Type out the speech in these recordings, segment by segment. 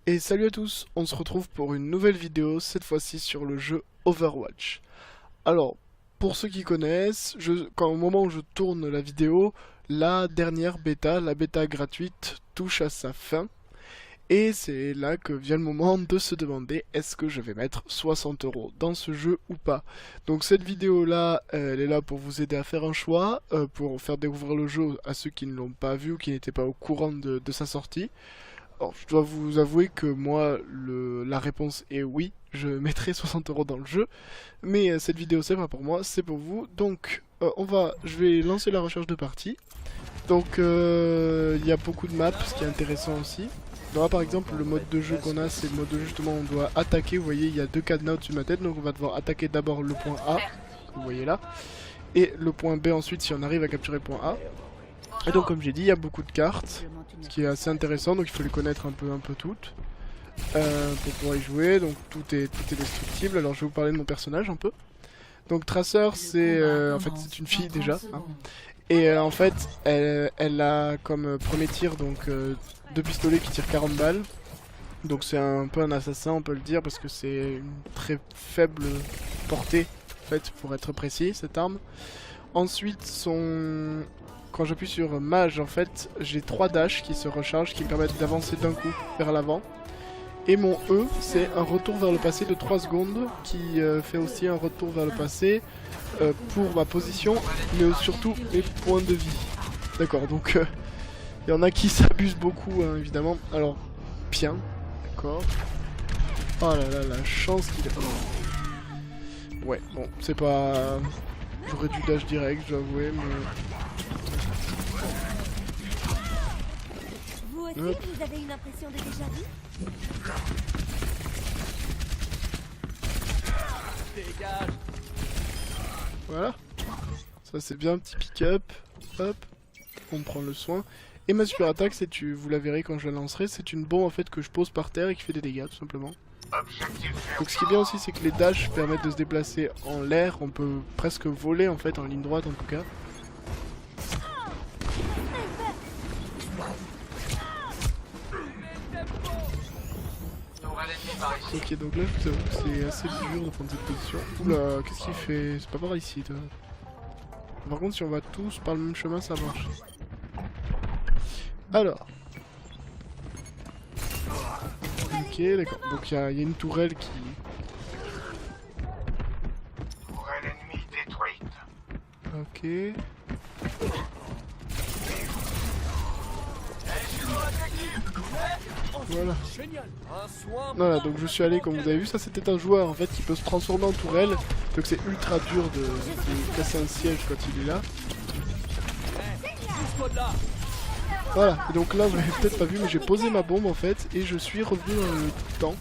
Et salut à tous, on se retrouve pour une nouvelle vidéo, cette fois-ci sur le jeu Overwatch. Alors, pour ceux qui connaissent, au moment où je tourne la vidéo, la dernière bêta, la bêta gratuite, touche à sa fin. Et c'est là que vient le moment de se demander, est-ce que je vais mettre 60 € dans ce jeu ou pas. Donc cette vidéo-là, elle est là pour vous aider à faire un choix, pour faire découvrir le jeu à ceux qui ne l'ont pas vu ou qui n'étaient pas au courant de sa sortie. Alors, je dois vous avouer que moi, la réponse est oui, je mettrai 60 € dans le jeu, mais cette vidéo c'est pas pour moi, c'est pour vous. Donc, je vais lancer la recherche de partie. Donc, il y a beaucoup de maps, ce qui est intéressant aussi. Donc là, par exemple, le mode de jeu qu'on a, c'est le mode de jeu justement où on doit attaquer. Vous voyez, il y a deux cadenas au-dessus de ma tête, donc on va devoir attaquer d'abord le point A, que vous voyez là, et le point B ensuite si on arrive à capturer le point A. Et donc comme j'ai dit, il y a beaucoup de cartes, ce qui est assez intéressant, donc il faut les connaître un peu toutes pour pouvoir y jouer. Donc tout est destructible. Alors je vais vous parler de mon personnage un peu. Donc Tracer, c'est en fait c'est une fille déjà, hein. Et en fait elle a comme premier tir donc deux pistolets qui tirent 40 balles. Donc c'est un peu un assassin, on peut le dire, parce que c'est une très faible portée en fait, pour être précis, cette arme. Ensuite quand j'appuie sur Mage, en fait, j'ai 3 dashs qui se rechargent, qui me permettent d'avancer d'un coup vers l'avant. Et mon E, c'est un retour vers le passé de 3 secondes, qui fait aussi un retour vers le passé pour ma position, mais surtout mes points de vie. D'accord, donc il y en a qui s'abusent beaucoup, hein, évidemment. Alors, bien, d'accord. Oh là là, la chance qu'il a. Oh. Ouais, bon, c'est pas... J'aurais dû dash direct, je dois avouer, mais... Vous aussi, vous avez une impression de déjà vu? Dégage. Voilà. Ça c'est bien, un petit pick-up. Hop. On prend le soin. Et ma super attaque, vous la verrez quand je la lancerai, c'est une bombe en fait que je pose par terre et qui fait des dégâts tout simplement. Donc ce qui est bien aussi, c'est que les dashs permettent de se déplacer en l'air. On peut presque voler en fait en ligne droite en tout cas. Ok, donc là je vous avoue que c'est assez dur de prendre cette position. Oula, qu'est-ce qu'il fait? C'est pas par ici toi. Par contre si on va tous par le même chemin ça marche. Alors. Ok, d'accord. Donc il y a une tourelle qui... Tourelle ennemie détruite. Ok. Voilà. Voilà, donc je suis allé, comme vous avez vu, ça c'était un joueur en fait qui peut se transformer en tourelle. Donc c'est ultra dur de casser un siège quand il est là. Voilà, et donc là vous l'avez peut-être pas vu, mais j'ai posé ma bombe en fait et je suis revenu dans le temps.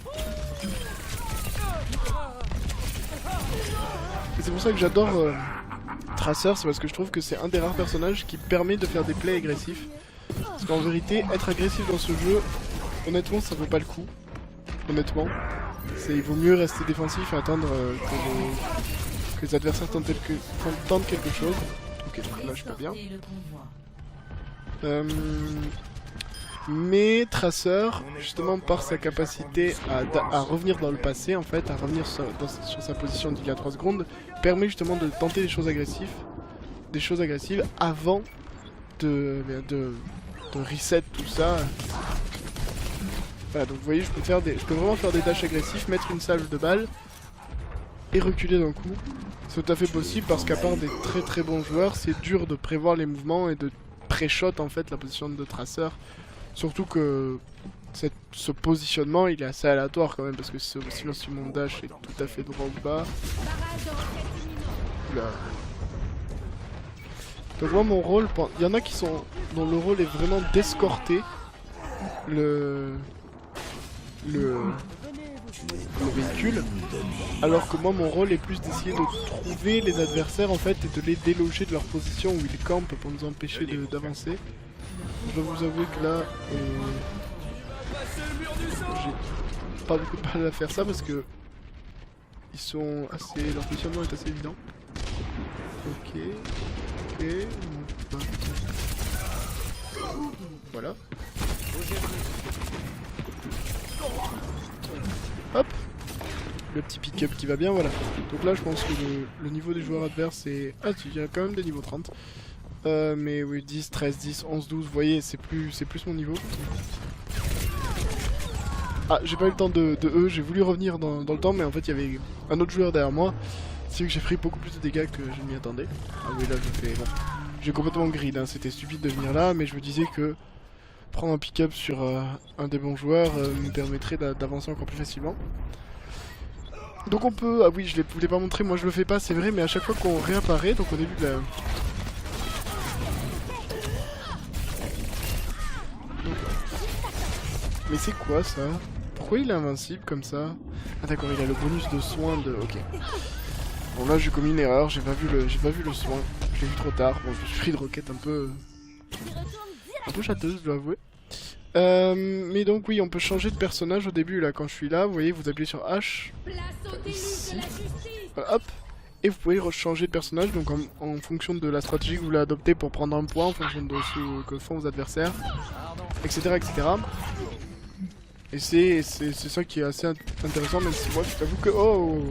Et c'est pour ça que j'adore Tracer, c'est parce que je trouve que c'est un des rares personnages qui permet de faire des plays agressifs. Parce qu'en vérité, être agressif dans ce jeu, honnêtement ça vaut pas le coup. Honnêtement, il vaut mieux rester défensif et attendre que les adversaires tentent quelque chose. Ok, donc là je peux bien. Mais Tracer, justement par sa capacité à revenir dans le passé, en fait, à revenir sur sa position d'il y a 3 secondes, permet justement de tenter des choses agressives avant de reset tout ça. Voilà, donc vous voyez, je peux vraiment faire des dashs agressifs, mettre une salve de balles et reculer d'un coup. C'est tout à fait possible parce qu'à part des très bons joueurs, c'est dur de prévoir les mouvements et de pré-shot en fait la position de Tracer. Surtout que ce positionnement il est assez aléatoire quand même, parce que sinon si mon dash est tout à fait droit ou bas. Là. Donc moi mon rôle, il y en a dont le rôle est vraiment d'escorter. le véhicule, alors que moi mon rôle est plus d'essayer de trouver les adversaires en fait et de les déloger de leur position où ils campent pour nous empêcher d'avancer. Je dois vous avouer que là j'ai pas beaucoup de mal à faire ça parce que ils sont assez, leur positionnement est assez évident. Ok, voilà. Hop, le petit pick-up qui va bien, voilà. Donc là je pense que le niveau des joueurs adverses est... Ah il y a quand même des niveaux 30. Mais oui, 10, 13, 10, 11, 12, vous voyez, c'est plus mon niveau. Ah, j'ai pas eu le temps de eux, j'ai voulu revenir dans le temps, mais en fait il y avait un autre joueur derrière moi. C'est que j'ai pris beaucoup plus de dégâts que je ne m'y attendais. Ah oui, là je fais... Bon, j'ai complètement grid, hein. C'était stupide de venir là, mais je me disais que prendre un pick-up sur un des bons joueurs me permettrait d'avancer encore plus facilement. Donc on peut... Ah oui, je ne vous l'ai pas montré, moi je le fais pas, c'est vrai, mais à chaque fois qu'on réapparaît, donc au début de la... Mais c'est quoi ça? Pourquoi il est invincible comme ça? Ah d'accord, il a le bonus de soin de... Ok. Bon là j'ai commis une erreur, j'ai pas vu le soin. Je l'ai vu trop tard. Bon, je me suis pris de roquette un peu châteuse, je dois avouer. Mais donc oui, on peut changer de personnage au début là. Quand je suis là, vous voyez, vous appuyez sur H. Ici. Voilà, hop. Et vous pouvez changer de personnage donc en fonction de la stratégie que vous voulez adopter pour prendre un point, en fonction de ce que font vos adversaires, etc. etc. Et c'est ça qui est assez intéressant, même si moi je t'avoue que... Oh,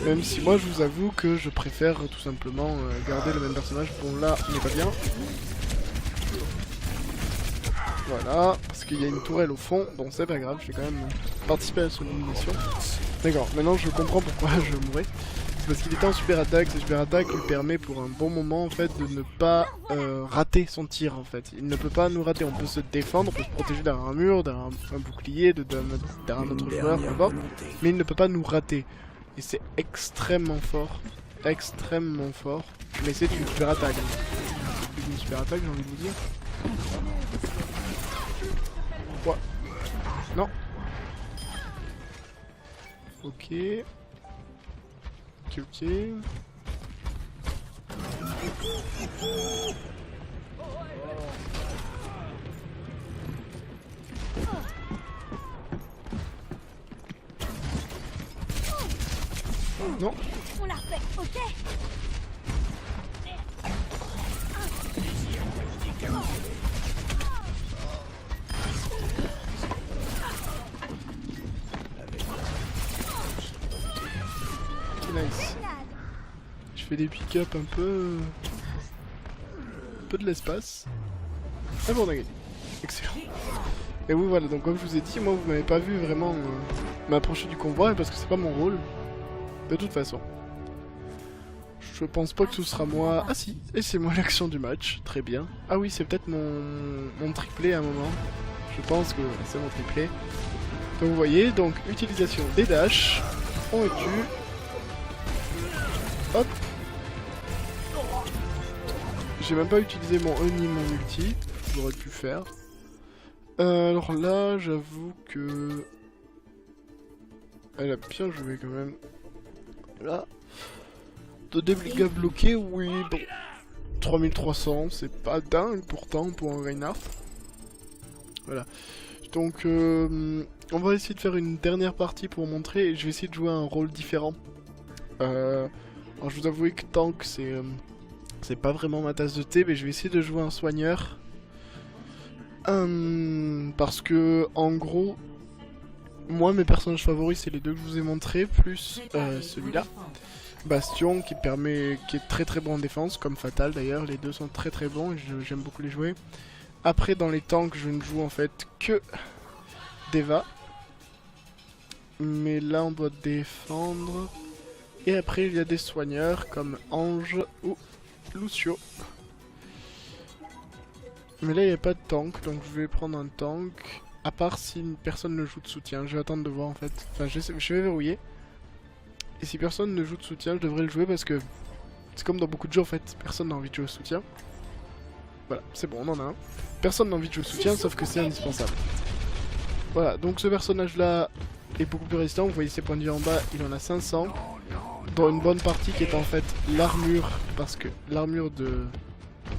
même si moi je vous avoue que je préfère tout simplement garder le même personnage. Bon là on n'est pas bien. Voilà, parce qu'il y a une tourelle au fond, donc c'est pas grave, je vais quand même participer à son élimination. D'accord, maintenant je comprends pourquoi je mourrais. C'est parce qu'il était en super attaque, cette super attaque lui permet pour un bon moment en fait de ne pas rater son tir en fait. Il ne peut pas nous rater, on peut se défendre, on peut se protéger derrière un mur, derrière un bouclier, derrière un autre joueur, peu importe. Mais il ne peut pas nous rater. Et c'est extrêmement fort, mais c'est une super attaque. C'est une super attaque, j'ai envie de vous dire. Ouais. Non. Ok. Ok. Non. On la refait, ok? Nice. Je fais des pick-up un peu de l'espace. Ah bon, on a gagné. Excellent. Et oui, voilà, donc comme je vous ai dit, moi vous m'avez pas vu vraiment m'approcher du convoi parce que c'est pas mon rôle. De toute façon. Je pense pas que ce sera moi. Ah si, et c'est moi l'action du match. Très bien. Ah oui, c'est peut-être mon triplé à un moment. Je pense que c'est mon triplé. Donc vous voyez, donc utilisation des dashs. On le tue. Hop. J'ai même pas utilisé mon E ni mon ulti. J'aurais pu faire. Alors là, j'avoue que... Elle a bien joué quand même. Là. De dégâts bloqués, oui, bon. 3300, c'est pas dingue pourtant pour un Reinhardt. Voilà. Donc, on va essayer de faire une dernière partie pour montrer. Et je vais essayer de jouer un rôle différent. Alors, je vous avoue que tank, c'est pas vraiment ma tasse de thé, mais je vais essayer de jouer un soigneur. Parce que, en gros, moi, mes personnages favoris, c'est les deux que je vous ai montrés, plus celui-là. Bastion, qui est très très bon en défense, comme Fatal d'ailleurs. Les deux sont très très bons et j'aime beaucoup les jouer. Après, dans les tanks, je ne joue en fait que Deva. Mais là, on doit défendre. Et après, il y a des soigneurs comme Ange ou Lucio. Mais là, il n'y a pas de tank, donc je vais prendre un tank. À part si personne ne joue de soutien. Je vais attendre de voir en fait. Enfin, je vais verrouiller. Et si personne ne joue de soutien, je devrais le jouer parce que c'est comme dans beaucoup de jeux en fait. Personne n'a envie de jouer au soutien. Voilà, c'est bon, on en a un. Personne n'a envie de jouer soutien, sauf que c'est indispensable. Voilà, donc ce personnage-là est beaucoup plus résistant. Vous voyez ses points de vie en bas, il en a 500. Dont une bonne partie qui est en fait l'armure, parce que l'armure de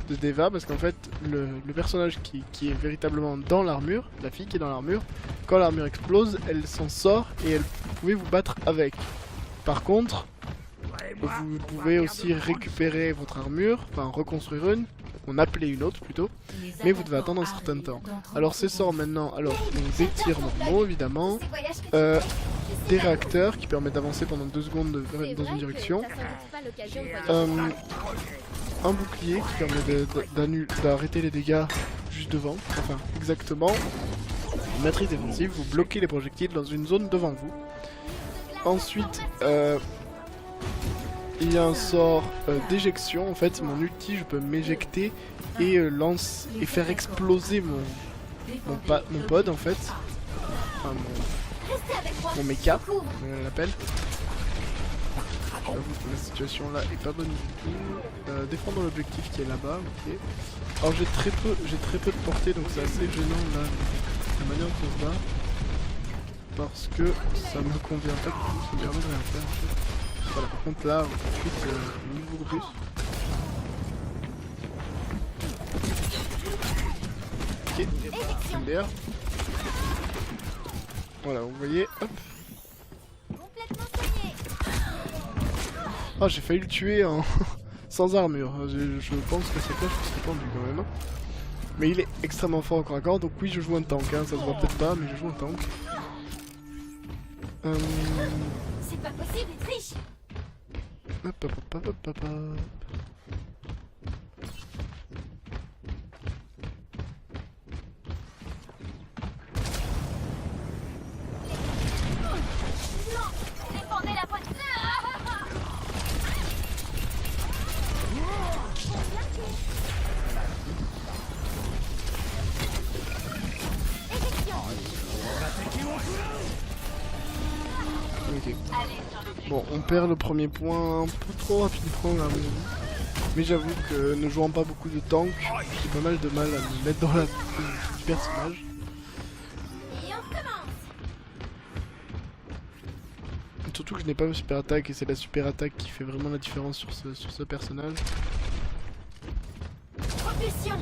Deva, parce qu'en fait, le personnage qui est véritablement dans l'armure, la fille qui est dans l'armure, quand l'armure explose, elle s'en sort et vous pouvez vous battre avec. Par contre, vous pouvez aussi récupérer votre armure, enfin reconstruire une, en appeler une autre plutôt, mais vous devez attendre un certain temps. Alors ces sorts maintenant, alors des tirs normaux évidemment, des réacteurs qui permettent d'avancer pendant 2 secondes dans une direction, un bouclier qui permet d'arrêter les dégâts juste devant, enfin exactement, une matrice défensive, vous bloquez les projectiles dans une zone devant vous. Ensuite, il y a un sort d'éjection, en fait mon ulti je peux m'éjecter et faire exploser mon pod en fait, enfin mon mecha, on l'appelle. J'avoue que la situation là est pas bonne du tout. Défendre l'objectif qui est là-bas, ok. Alors j'ai très peu de portée donc c'est assez gênant là, la manière dont on se bat. Parce que ça me convient pas du tout, ça me permet de rien faire en fait. Voilà, par contre là, tout de suite, niveau plus. Ok, MDR. Voilà, vous voyez, hop. Ah, j'ai failli le tuer en sans armure. Je pense que c'est là, je me suis pendu quand même. Mais il est extrêmement fort encore à corps, donc oui, je joue un tank. Hein. Ça se voit peut-être pas, mais je joue un tank. C'est pas possible, il triche. Hop, hop, hop, hop, hop, hop. Défendez la pointe. Ok. Bon, on perd le premier point un peu trop rapidement là, mais j'avoue que ne jouant pas beaucoup de tank, j'ai pas mal de mal à me mettre dans la peau du personnage. Et on recommence. Surtout que je n'ai pas de super attaque et c'est la super attaque qui fait vraiment la différence sur ce personnage. Propulsion.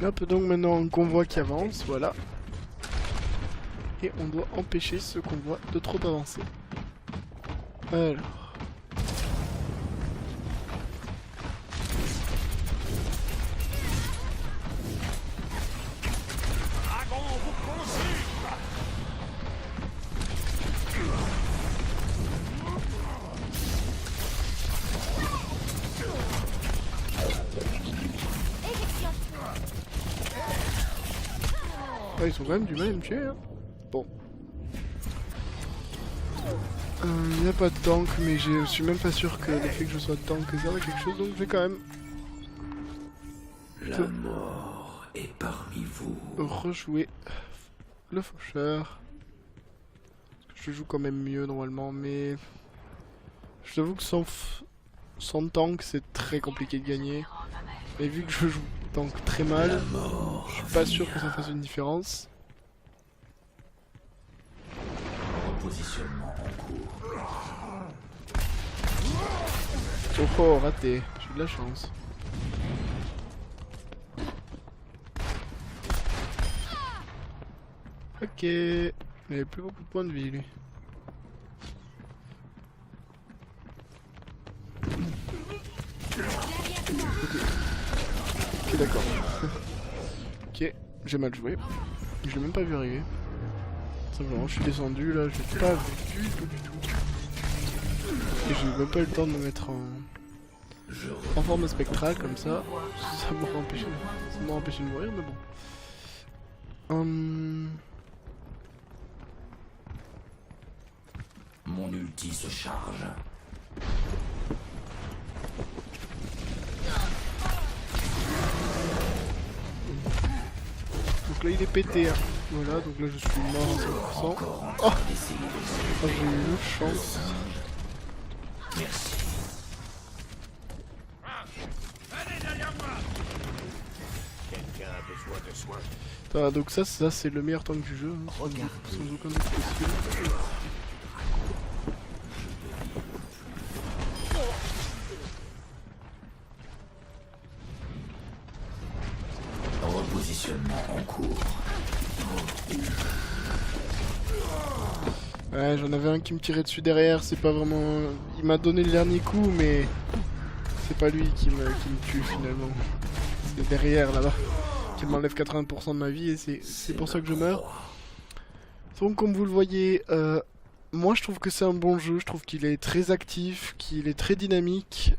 Hop, donc maintenant un convoi qui avance, voilà. Et on doit empêcher ce convoi de trop avancer. Alors. Ah, ils ont quand même du mal à me tuer, hein. Bon. Il n'y a pas de tank, mais je suis même pas sûr que le fait que je sois tank serve à quelque chose, donc je vais quand même... La mort est parmi vous. Rejouer le faucheur. Je joue quand même mieux normalement, mais... Je t'avoue que sans tank, c'est très compliqué de gagner. Et vu que je joue tank très mal, je suis pas sûr que ça fasse une différence. Positionnement en cours. Oh oh, raté. J'ai de la chance. Ok. Il n'avait plus beaucoup de points de vie lui. Ok, d'accord. Ok, j'ai mal joué. Je l'ai même pas vu arriver. Simplement, je suis descendu là, j'ai pas vu du tout. Et j'ai même pas eu le temps de me mettre en forme spectrale comme ça. Ça m'aurait empêché de mourir, mais bon. Mon ulti se charge. Donc là il est pété. Hein. Voilà, donc là je suis mort à 100%. Oh, j'ai eu une chance. Merci. Allez derrière moi. Ah, donc ça c'est le meilleur tank du jeu, hein, sans aucun doute possible. Repositionnement en cours. Ouais, j'en avais un qui me tirait dessus derrière, c'est pas vraiment... Il m'a donné le dernier coup, mais... C'est pas lui qui me tue finalement. C'est derrière là-bas, qui m'enlève 80% de ma vie et c'est pour ça que je meurs. Donc comme vous le voyez, moi je trouve que c'est un bon jeu, je trouve qu'il est très actif, qu'il est très dynamique.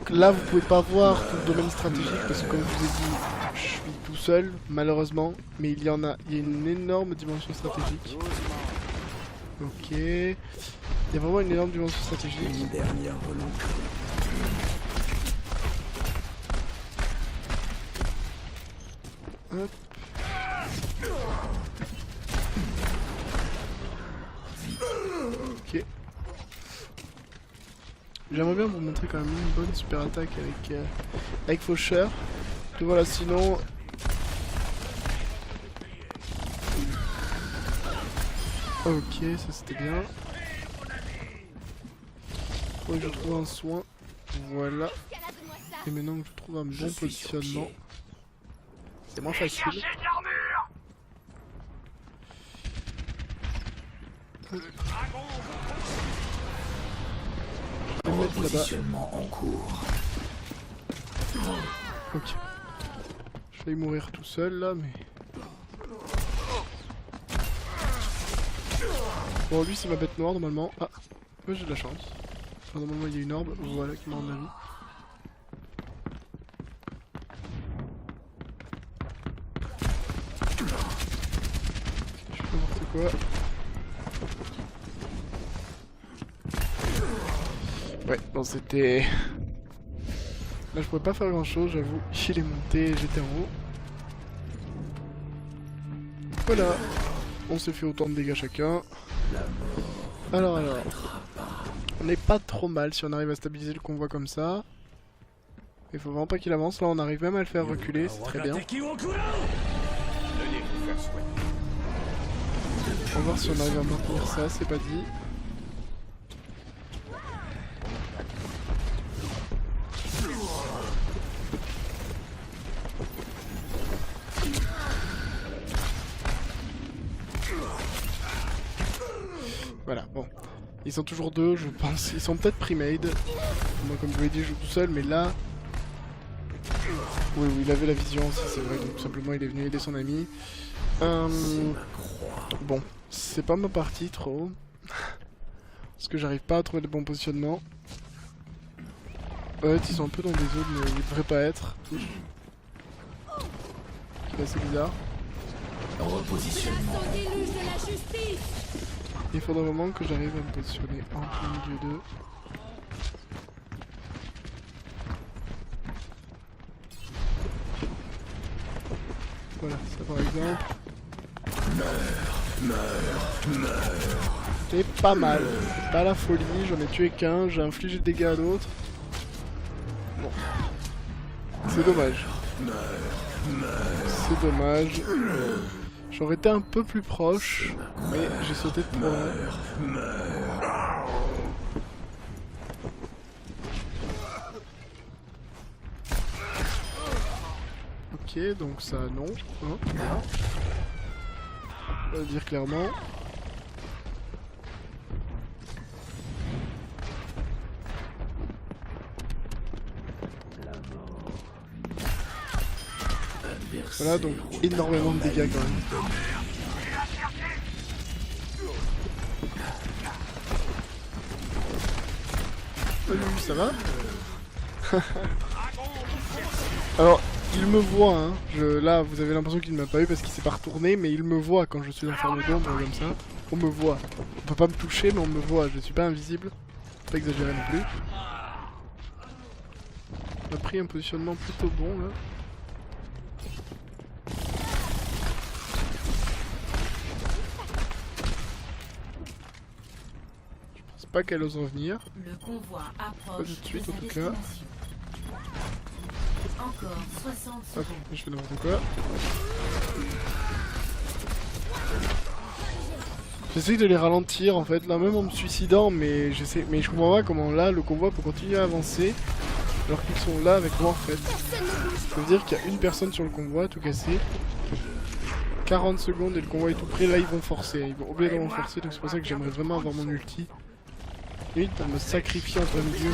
Là vous pouvez pas voir tout le domaine stratégique parce que comme je vous ai dit, je suis tout seul malheureusement, mais il y a une énorme dimension stratégique. Ok, il y a vraiment une énorme dimension stratégique. Une dernière volonté. Hop. Ok. J'aimerais bien vous montrer quand même une bonne super attaque avec Faucheur. Et voilà, sinon... Ok, ça c'était bien. Faut que je trouve un soin. Voilà. Escalade-moi ça. Et maintenant que je trouve un bon Je suis sur positionnement, pied. c'est moins facile. Cherchez de l'armure. Je vais me mettre là-bas. Repositionnement en cours. Ok. Je vais mourir tout seul là, mais... Bon, lui c'est ma bête noire normalement. Ah, moi j'ai de la chance. Enfin, normalement il y a une orbe, voilà, qui m'a rendu la vie. Je fais n'importe quoi. Ouais, bon c'était... Là je pouvais pas faire grand chose, j'avoue. Il est monté, j'étais en haut. Voilà. On s'est fait autant de dégâts chacun. Alors. On n'est pas trop mal si on arrive à stabiliser le convoi comme ça. Il faut vraiment pas qu'il avance. Là on arrive même à le faire reculer, c'est très bien. On va voir si on arrive à maintenir ça, c'est pas dit. Voilà, bon. Ils sont toujours deux, je pense. Ils sont peut-être pre-made. Moi, comme je vous l'ai dit, je joue tout seul, mais là... Oui, il avait la vision aussi, c'est vrai. Donc, tout simplement, il est venu aider son ami. Bon, c'est pas ma partie, trop. Parce que j'arrive pas à trouver le bon positionnement. Ouais, ils sont un peu dans des zones où ils devraient pas être. C'est assez bizarre. Repositionnement. Il faudrait vraiment que j'arrive à me positionner en plein milieu d'eux. Voilà, ça par exemple. C'est pas mal. C'est pas la folie, j'en ai tué qu'un, j'ai infligé des dégâts à d'autres. Bon. C'est dommage. C'est dommage. J'aurais été un peu plus proche, mais j'ai sauté de trop loin. Ok, donc ça non. Hein, voilà. On va le dire clairement. Voilà, donc énormément de dégâts quand même. Salut, ça va? Alors, il me voit, hein. Là, vous avez l'impression qu'il ne m'a pas eu parce qu'il s'est pas retourné, mais il me voit quand je suis en forme d'ombre comme ça. On me voit. On peut pas me toucher, mais on me voit. Je suis pas invisible. Faut pas exagérer non plus. On a pris un positionnement plutôt bon là. Je pense pas qu'elle ose revenir. Le convoi Pas approche tout de suite de en sa tout cas. destination. Encore 60 Hop, secondes. je fais n'importe quoi. J'essaie de les ralentir en fait, là même en me suicidant, mais je comprends pas comment là le convoi peut continuer à avancer alors qu'ils sont là avec moi en fait. Ça veut dire qu'il y a une personne sur le convoi, tout cassé. 40 secondes et le convoi est tout près, là ils vont forcer, ils vont obligatoirement forcer, donc c'est pour ça que j'aimerais vraiment avoir mon ulti. Limite pour me sacrifier en plein milieu.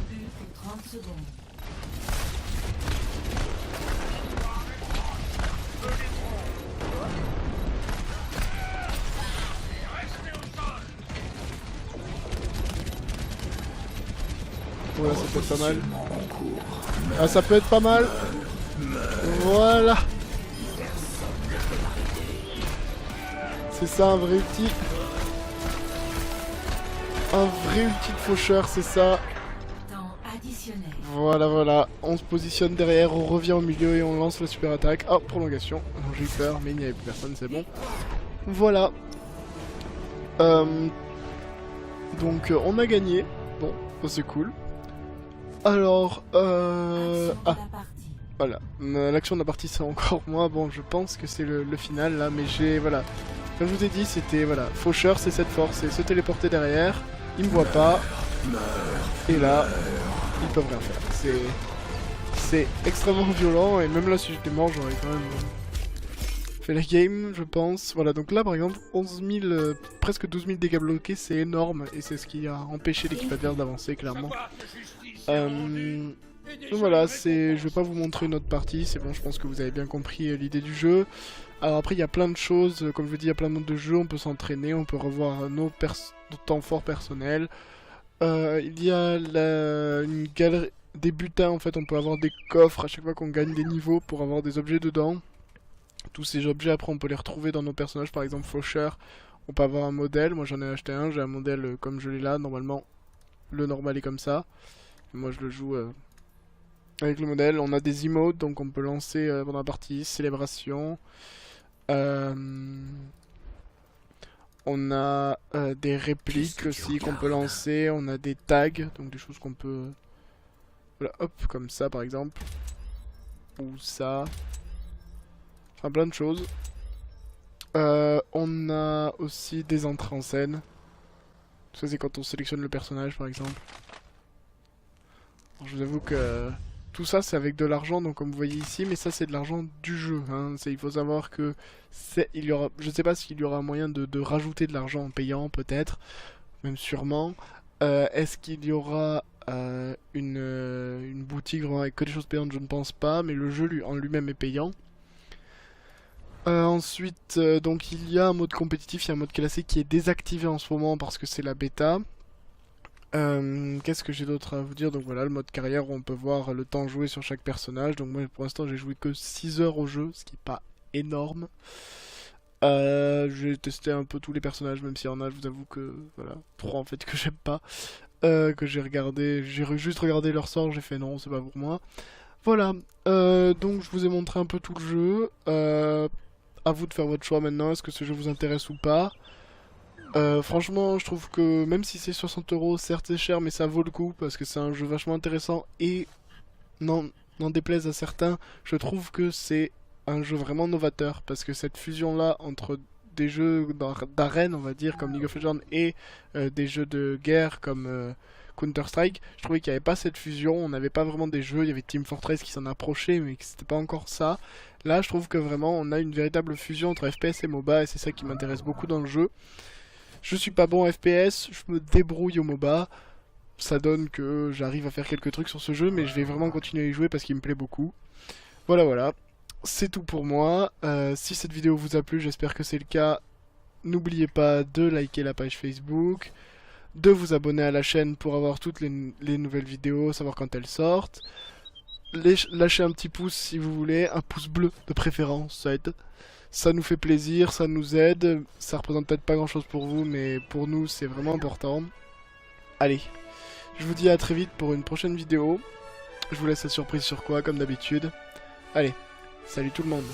Plus que 30 secondes. Voilà, ça peut être pas mal. En cours. Ah, ça peut être pas mal. Voilà. C'est ça un vrai ulti. Un vrai ulti de faucheur, c'est ça. Temps additionnel. Voilà, voilà. On se positionne derrière, on revient au milieu et on lance la super attaque. Oh, prolongation. J'ai eu peur, mais il n'y avait plus personne, c'est bon. Voilà. Donc, on a gagné. Bon, c'est cool. Alors, Action de ah, la partie. voilà. L'action de la partie, c'est encore moins. Bon, je pense que c'est le final, là, mais j'ai, voilà. Comme je vous ai dit, c'était, voilà. Faucheur, c'est cette force, c'est se téléporter derrière. Ils me voient pas. Et là, ils peuvent rien faire. C'est extrêmement violent, et même là, si j'étais mort, j'aurais quand même fait la game, je pense. Voilà, donc là, par exemple, 11 000, presque 12 000 dégâts bloqués, c'est énorme, et c'est ce qui a empêché l'équipe adverse d'avancer, clairement. Donc voilà, je vais pas vous montrer une autre partie, c'est bon, je pense que vous avez bien compris l'idée du jeu. Alors après, il y a plein de choses, comme je vous dis, il y a plein de modes de jeu, on peut s'entraîner, on peut revoir nos temps forts personnels. Il y a une galerie des butins, en fait, on peut avoir des coffres à chaque fois qu'on gagne des niveaux pour avoir des objets dedans. Tous ces objets, après, on peut les retrouver dans nos personnages, par exemple, Faucheur, on peut avoir un modèle, moi j'en ai acheté un, j'ai un modèle comme je l'ai là, normalement, le normal est comme ça. Moi je le joue avec le modèle. On a des emotes, donc on peut lancer pendant la partie, célébration. On a des répliques aussi qu'on peut lancer. On a des tags, donc des choses qu'on peut... Voilà, hop, comme ça par exemple. Ou ça. Enfin plein de choses. On a aussi des entrées en scène. Ça c'est quand on sélectionne le personnage par exemple. Alors, je vous avoue que tout ça c'est avec de l'argent, donc comme vous voyez ici, mais ça c'est de l'argent du jeu. Hein. Il faut savoir que il y aura, je sais pas s'il y aura moyen de rajouter de l'argent en payant, peut-être, même sûrement. Est-ce qu'il y aura une boutique vraiment avec que des choses payantes? Je ne pense pas, mais le jeu en lui-même est payant. Ensuite, donc il y a un mode compétitif, il y a un mode classé qui est désactivé en ce moment parce que c'est la bêta. Qu'est-ce que j'ai d'autre à vous dire? Donc voilà, le mode carrière où on peut voir le temps joué sur chaque personnage. Donc moi pour l'instant j'ai joué que 6 heures au jeu, ce qui est pas énorme. J'ai testé un peu tous les personnages, même s'il y en a, je vous avoue que voilà, 3 en fait que j'aime pas. Que j'ai regardé, juste regardé leur sort, j'ai fait non, c'est pas pour moi. Voilà, donc je vous ai montré un peu tout le jeu. À vous de faire votre choix maintenant, est-ce que ce jeu vous intéresse ou pas? Franchement, je trouve que même si c'est 60 €, certes c'est cher, mais ça vaut le coup parce que c'est un jeu vachement intéressant et n'en déplaise à certains, je trouve que c'est un jeu vraiment novateur parce que cette fusion-là entre des jeux d'arène, on va dire, comme League of Legends et des jeux de guerre comme Counter-Strike, je trouvais qu'il n'y avait pas cette fusion, on n'avait pas vraiment des jeux, il y avait Team Fortress qui s'en approchait, mais que c'était pas encore ça. Là, je trouve que vraiment on a une véritable fusion entre FPS et MOBA et c'est ça qui m'intéresse beaucoup dans le jeu. Je suis pas bon en FPS, je me débrouille au MOBA. Ça donne que j'arrive à faire quelques trucs sur ce jeu, mais je vais vraiment continuer à y jouer parce qu'il me plaît beaucoup. Voilà, voilà. C'est tout pour moi. Si cette vidéo vous a plu, j'espère que c'est le cas. N'oubliez pas de liker la page Facebook, de vous abonner à la chaîne pour avoir toutes les nouvelles vidéos, savoir quand elles sortent. Lâchez un petit pouce si vous voulez, un pouce bleu de préférence, ça aide. Ça nous fait plaisir, ça nous aide, ça représente peut-être pas grand chose pour vous, mais pour nous c'est vraiment important. Allez, je vous dis à très vite pour une prochaine vidéo. Je vous laisse la surprise sur quoi, comme d'habitude. Allez, salut tout le monde.